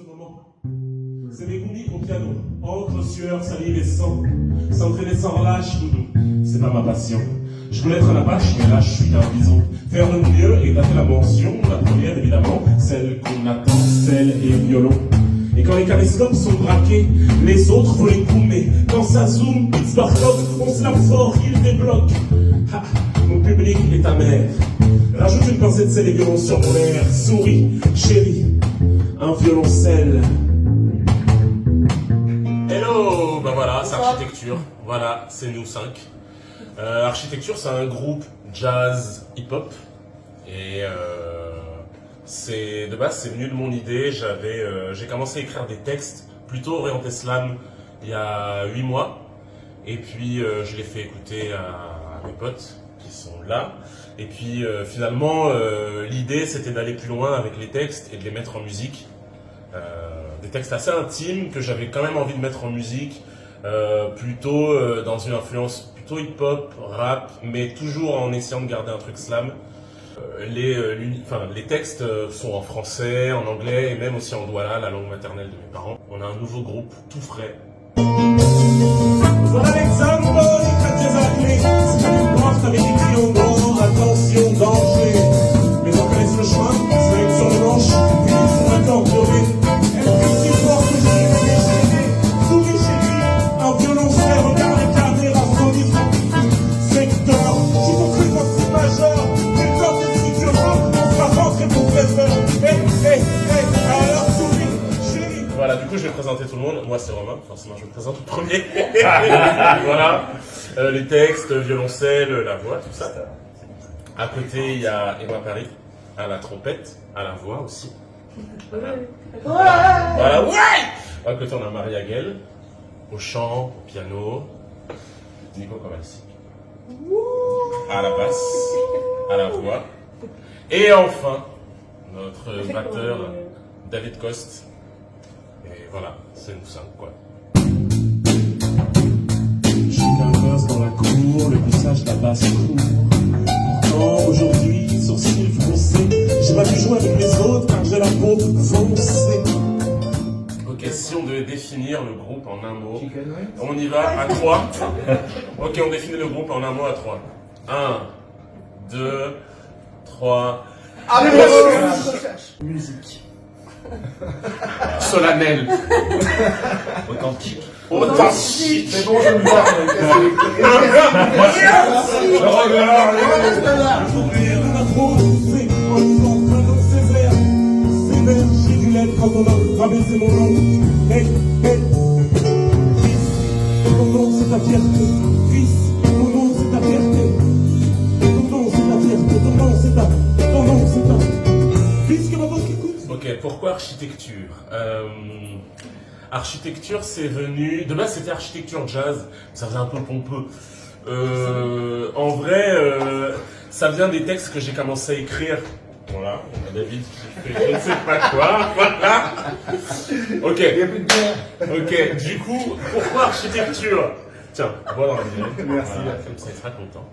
moment. C'est des goûts au piano, encre, sueur, salive et sang. S'entraîner sans relâche, doudou, c'est pas ma passion. Je voulais être un apache, mais là je suis qu'un bison. Faire de mon mieux et taper la mention, la première évidemment, celle qu'on attend, celle et violon. Et quand les caméscopes sont braqués, les autres faut les coumer. Quand ça zoome, Pitts Bartok, on se lave fort, il débloque. Ha, mon public est amer. Rajoute une pincée de sel et violon sur mon air. Souris, chérie, un violoncelle. Hello, ben voilà, c'est Architecture. Voilà, c'est nous 5. Architecture, c'est un groupe jazz hip-hop. Et de base, c'est venu de mon idée. J'ai commencé à écrire des textes plutôt orientés slam il y a 8 mois. Et puis, je l'ai fait écouter à mes potes qui sont là. Et puis, finalement, l'idée, c'était d'aller plus loin avec les textes et de les mettre en musique. Des textes assez intimes que j'avais quand même envie de mettre en musique, plutôt dans une influence plutôt hip-hop, rap, mais toujours en essayant de garder un truc slam. Les textes sont en français, en anglais et même aussi en douala, la langue maternelle de mes parents. On a un nouveau groupe tout frais. Voilà l'exemple des chrétiens à clé. C'est comme une porte avec des clients d'or, attention, danger. Mais on connaît le chemin, c'est une sur le manche, puis sur un corps doré. Elle fait si fort que je suis déchaîné. Souris chérie, un violoncelle, regarde les carrières à 110 secteur. J'ai compris quand c'est majeur, mais quand c'est si violent, on va rentrer pour plaisir. Alors souris chérie. Voilà, du coup je vais présenter tout le monde. Moi c'est Romain, forcément je me présente le premier. Voilà, les textes, violoncelle, la voix, tout ça. À côté il y a Emma Paris, à la trompette, à la voix aussi. Voilà, ouais. À côté on a Maria Guel, au chant, au piano, Nico Kovalsik, à la basse, à la voix. Et enfin, notre batteur David Coste. Et voilà, c'est nous 5 quoi. J'ai qu'un gosse dans la cour, le visage de la basse cour. Pourtant, aujourd'hui, sourcils froncés, j'ai pas pu jouer avec les autres car j'ai la peau foncée. Ok, si on devait définir le groupe en un mot, on y va à 3. Ok, on définit le groupe en un mot à 3. 1, 2, 3. Musique. Solennel. Authentique. Authentique. C'est bon, je me vois. J'ai dû l'être quand on a rabaissé mon nom. Hey, hey. Ton nom c'est ta fierté. Fils, ton nom c'est ta fierté. Ton nom c'est ta fierté. Ton nom c'est ta. Fils que ma voix écoute. Ok, pourquoi architecture? Architecture, c'est venu. De base, c'était architecture jazz. Ça faisait un peu pompeux. En vrai, ça vient des textes que j'ai commencé à écrire. Voilà, on a David qui fait je ne sais pas quoi. Voilà. Ok. Il n'y a plus de bière. Ok, du coup, pourquoi architecture? Tiens, voilà dans le direct. Merci. Voilà, comme ça, il sera content.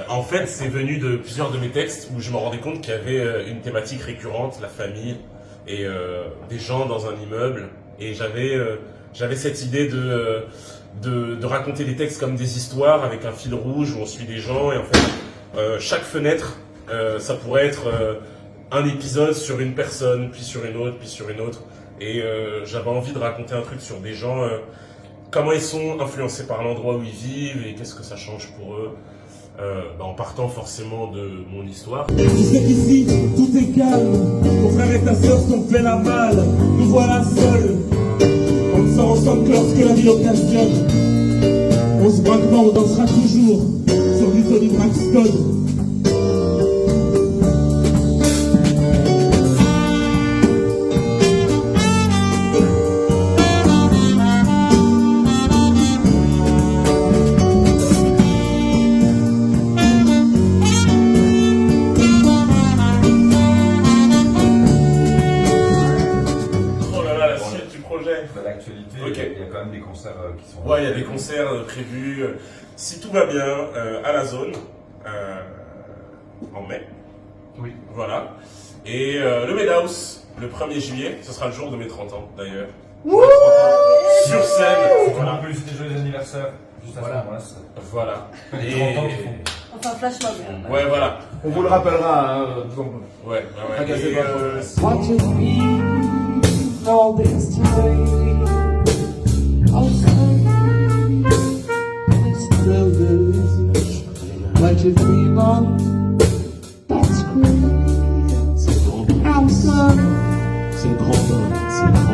En fait, c'est venu de plusieurs de mes textes où je me rendais compte qu'il y avait une thématique récurrente, la famille et des gens dans un immeuble. Et j'avais cette idée de raconter des textes comme des histoires avec un fil rouge où on suit des gens. Et en fait, chaque fenêtre, ça pourrait être un épisode sur une personne, puis sur une autre, puis sur une autre. Et j'avais envie de raconter un truc sur des gens, comment ils sont influencés par l'endroit où ils vivent et qu'est-ce que ça change pour eux. En partant forcément de mon histoire. Tu sais qu'ici, tout est calme. Ton frère et ta sœur sont fait la malle. Nous voilà seuls. On sort ensemble lorsque la vie occasionne. On se braque pas, on dansera toujours sur du Tony Braxton. L'actualité, okay. Il y a quand même des concerts qui sont... Ouais, il y a des concerts prévus, si tout va bien, à la zone, en mai. Oui. Voilà. Et le Madhouse, le 1er juillet, ce sera le jour de mes 30 ans d'ailleurs. J'aurai 30 ans, sur scène. Voilà. Voilà. On peut lui souhaiter joyeux anniversaire. Juste à ce moment-là. Voilà. Les Et... 30 ans qui font. Enfin, flash mob. Ouais, voilà. On vous le rappellera, hein, donc, Ouais, ouais. Tracassez Et, pas. What you feel all this time? Oh, son, it's thrilling. What you feel on? That's great. C'est le grand I'm sorry. c'est le grand homme, c'est le grand